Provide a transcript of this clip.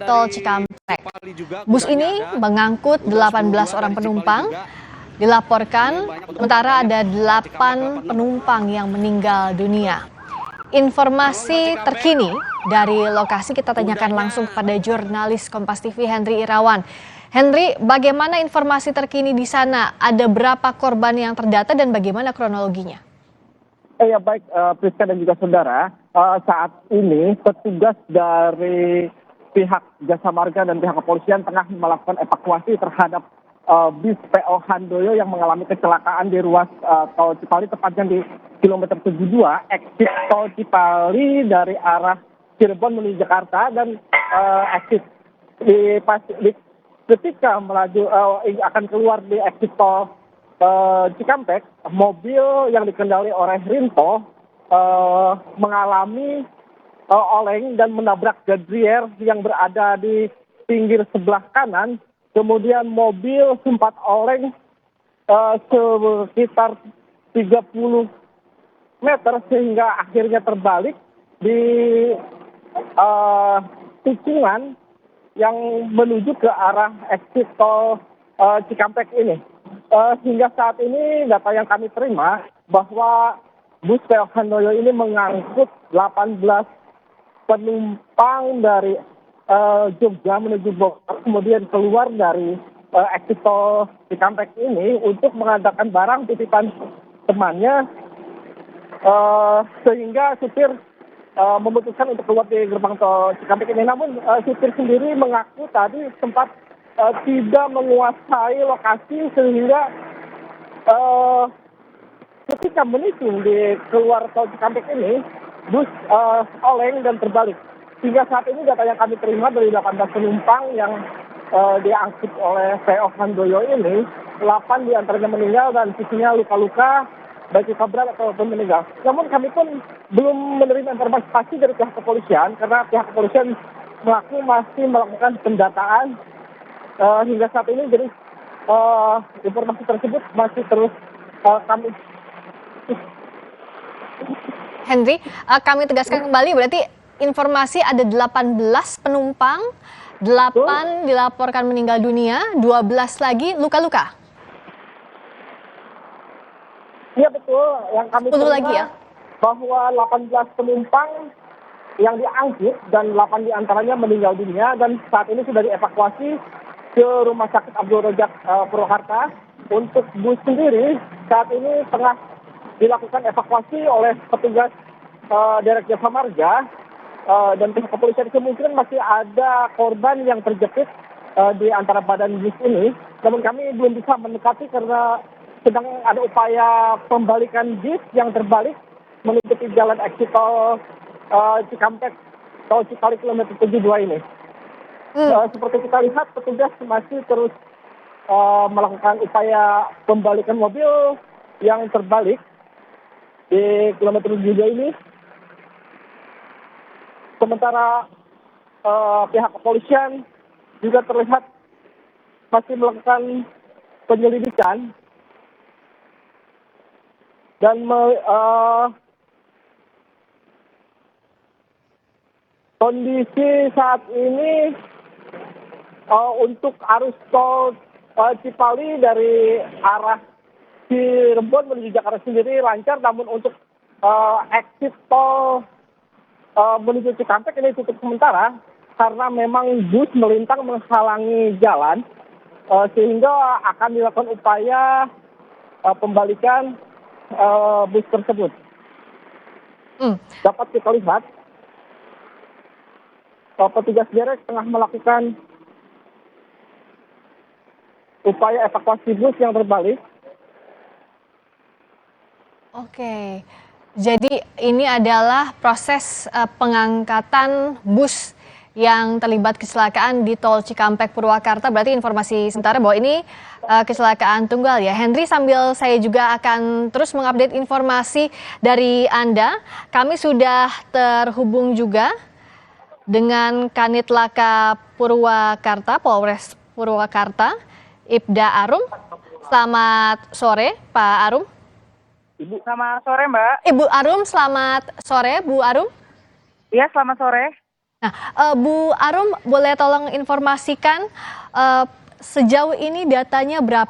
Tol Cikampek. Bus ini mengangkut 18 orang penumpang. Dilaporkan sementara ada 8 penumpang yang meninggal dunia. Informasi terkini dari lokasi kita tanyakan langsung kepada jurnalis Kompas TV Henry Irawan. Henry, bagaimana informasi terkini di sana? Ada berapa korban yang terdata dan bagaimana kronologinya? Ya baik, Priska dan juga saudara, saat ini petugas dari pihak Jasa Marga dan pihak kepolisian tengah melakukan evakuasi terhadap bis PO Handoyo yang mengalami kecelakaan di ruas tol Cipali, tepatnya di kilometer 72, exit tol Cipali dari arah Cirebon menuju Jakarta, dan exit ketika melaju akan keluar di exit tol Cikampek, mobil yang dikendali oleh Rinto mengalami oleng dan menabrak guardrail yang berada di pinggir sebelah kanan. Kemudian mobil sempat oleng sekitar 30 meter sehingga akhirnya terbalik di tikungan yang menuju ke arah exit tol Cikampek ini. Hingga saat ini data yang kami terima bahwa bus PO Handoyo ini mengangkut 18 penumpang dari Jogja menuju Bogor, kemudian keluar dari exit tol Cikampek ini untuk mengadakan barang titipan temannya, sehingga supir memutuskan untuk keluar di gerbang tol Cikampek ini. Namun supir sendiri mengaku tadi sempat tidak menguasai lokasi sehingga ketika menikung di keluar tol Cikampek ini, bus oleng dan terbalik. Hingga saat ini data yang kami terima dari 18 penumpang yang diangkut oleh PO Handoyo ini, 8 diantaranya meninggal dan sisinya luka-luka, baik luka berat ataupun meninggal. Namun kami pun belum menerima informasi pasti dari pihak kepolisian, karena pihak kepolisian mengaku masih melakukan pendataan hingga saat ini. Jadi informasi tersebut masih terus kami. Henry, kami tegaskan kembali berarti informasi ada 18 penumpang, 8 dilaporkan meninggal dunia, 12 lagi luka-luka. Iya betul, yang kami terima lagi ya? Bahwa 18 penumpang yang diangkut dan 8 diantaranya meninggal dunia, dan saat ini sudah dievakuasi ke Rumah Sakit Abdul Rojak Purwakarta. Untuk bus sendiri saat ini tengah dilakukan evakuasi oleh petugas Direk Jasa Marga dan pihak kepolisian. Kemungkinan masih ada korban yang terjepit di antara badan bus ini, namun kami belum bisa mendekati karena sedang ada upaya pembalikan bis yang terbalik mengikuti jalan exit tol Cikampek, tol Cipali kilometer 72 ini. Seperti kita lihat, petugas masih terus melakukan upaya pembalikan mobil yang terbalik di kilometer 72 ini. Sementara pihak kepolisian juga terlihat masih melakukan penyelidikan dan kondisi saat ini untuk arus tol Cipali dari arah Cirebon menuju Jakarta sendiri lancar, namun untuk exit tol menuju Cikampek ini tutup sementara karena memang bus melintang menghalangi jalan, sehingga akan dilakukan upaya pembalikan bus tersebut. Dapat kita lihat petugas derek tengah melakukan upaya evakuasi bus yang terbalik. Oke. Jadi ini adalah proses pengangkatan bus yang terlibat kecelakaan di tol Cikampek Purwakarta. Berarti informasi sementara bahwa ini kecelakaan tunggal ya. Henry, sambil saya juga akan terus mengupdate informasi dari Anda. Kami sudah terhubung juga dengan Kanit Laka Purwakarta, Polres Purwakarta, Ibda Arum. Selamat sore, Pak Arum. Ibu, selamat sore Mbak. Ibu Arum, selamat sore Bu Arum. Iya, selamat sore. Nah, Bu Arum boleh tolong informasikan sejauh ini datanya berapa